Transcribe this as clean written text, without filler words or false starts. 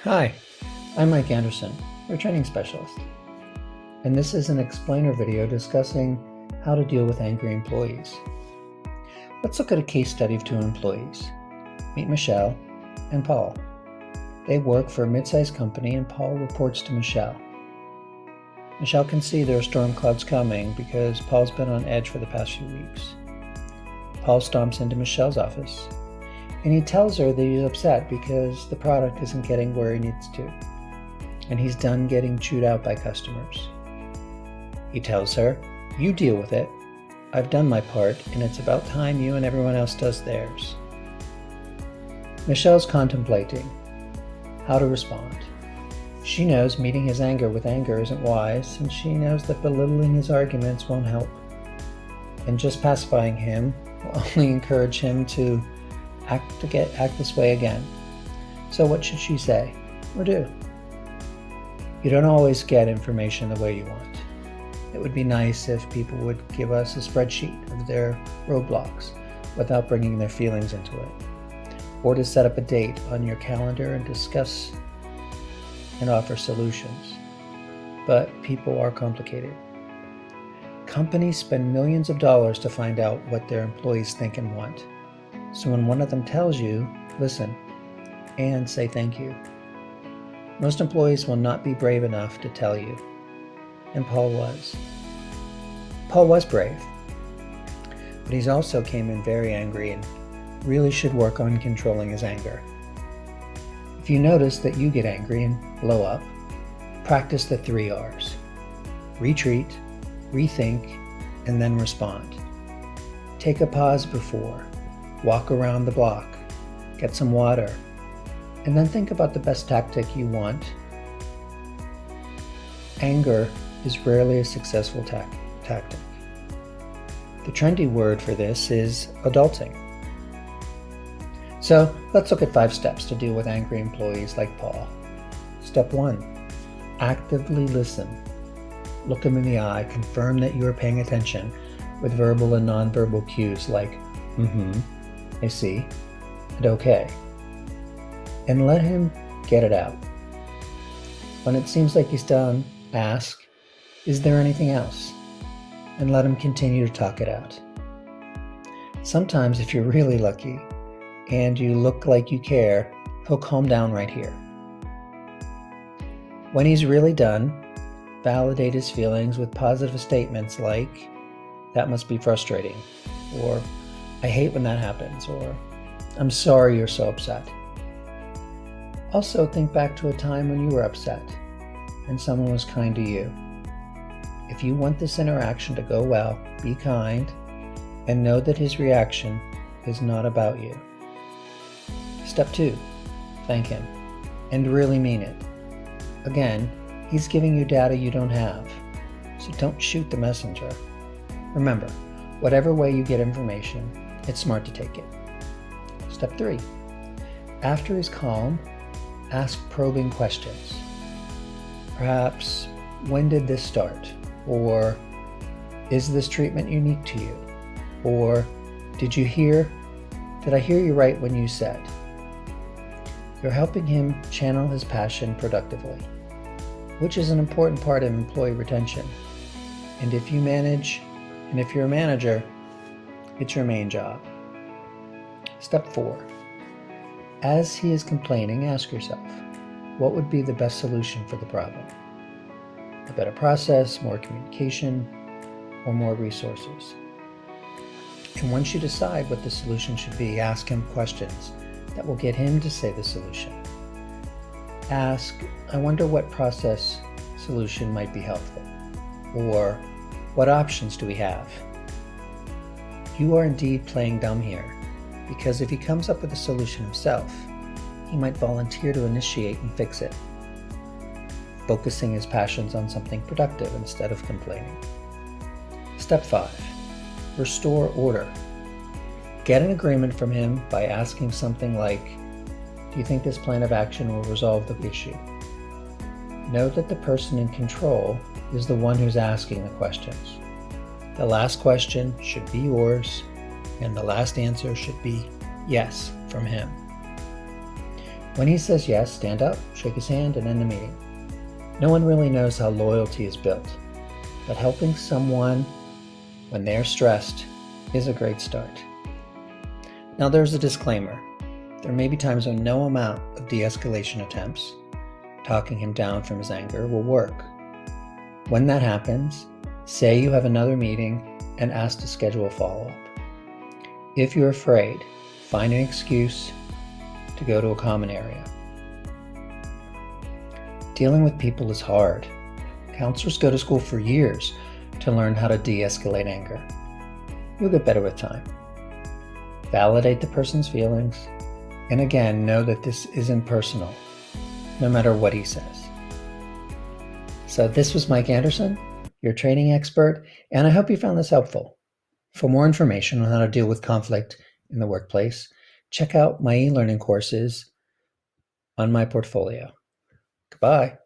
Hi, I'm Mike Anderson, your training specialist, and this is an explainer video discussing how to deal with angry employees. Let's look at a case study of two employees. Meet Michelle and Paul. They work for a mid-sized company and Paul reports to Michelle. Michelle can see there are storm clouds coming because Paul's been on edge for the past few weeks. Paul stomps into Michelle's office and he tells her that he's upset because the product isn't getting where he needs to, and he's done getting chewed out by customers. He tells her, "You deal with it. I've done my part, and it's about time you and everyone else does theirs." Michelle's contemplating how to respond. She knows meeting his anger with anger isn't wise, and she knows that belittling his arguments won't help. And just pacifying him will only encourage him to act this way again. So what should she say or do? You don't always get information the way you want. It would be nice if people would give us a spreadsheet of their roadblocks without bringing their feelings into it, or to set up a date on your calendar and discuss and offer solutions. But people are complicated. Companies spend millions of dollars to find out what their employees think and want. So when one of them tells you, listen and say thank you. Most employees will not be brave enough to tell you, and Paul was. Paul was brave, but he also came in very angry and really should work on controlling his anger. If you notice that you get angry and blow up, practice the 3 R's. Retreat, rethink, and then respond. Take a pause before. Walk around the block, get some water, and then think about the best tactic you want. Anger is rarely a successful tactic. The trendy word for this is adulting. So let's look at 5 steps to deal with angry employees like Paul. Step 1, actively listen. Look them in the eye, confirm that you are paying attention with verbal and nonverbal cues like, I see, and okay. And let him get it out. When it seems like he's done, ask, is there anything else? And let him continue to talk it out. Sometimes if you're really lucky and you look like you care, he'll calm down right here. When he's really done, validate his feelings with positive statements like, that must be frustrating, or I hate when that happens, or I'm sorry you're so upset. Also think back to a time when you were upset and someone was kind to you. If you want this interaction to go well, be kind and know that his reaction is not about you. Step 2, thank him and really mean it. Again, he's giving you data you don't have, so don't shoot the messenger. Remember, whatever way you get information, it's smart to take it. Step 3, after he's calm, ask probing questions. Perhaps, when did this start? Or, is this treatment unique to you? Or, did I hear you right when you said? You're helping him channel his passion productively, which is an important part of employee retention. And if you're a manager, it's your main job. Step 4, as he is complaining, ask yourself, what would be the best solution for the problem? A better process, more communication, or more resources? And once you decide what the solution should be, ask him questions that will get him to say the solution. Ask, I wonder what process solution might be helpful, or what options do we have? You are indeed playing dumb here, because if he comes up with a solution himself, he might volunteer to initiate and fix it, focusing his passions on something productive instead of complaining. Step 5, restore order. Get an agreement from him by asking something like, do you think this plan of action will resolve the issue? Note that the person in control is the one who's asking the questions. The last question should be yours, and the last answer should be yes from him. When he says yes, stand up, shake his hand, and end the meeting. No one really knows how loyalty is built, but helping someone when they're stressed is a great start. Now there's a disclaimer. There may be times when no amount of de-escalation attempts, talking him down from his anger, will work. When that happens, say you have another meeting and ask to schedule a follow-up. If you're afraid, find an excuse to go to a common area. Dealing with people is hard. Counselors go to school for years to learn how to de-escalate anger. You'll get better with time. Validate the person's feelings, and again, know that this isn't personal, no matter what he says. So this was Mike Anderson, your training expert, and I hope you found this helpful. For more information on how to deal with conflict in the workplace, check out my e-learning courses on my portfolio. Goodbye.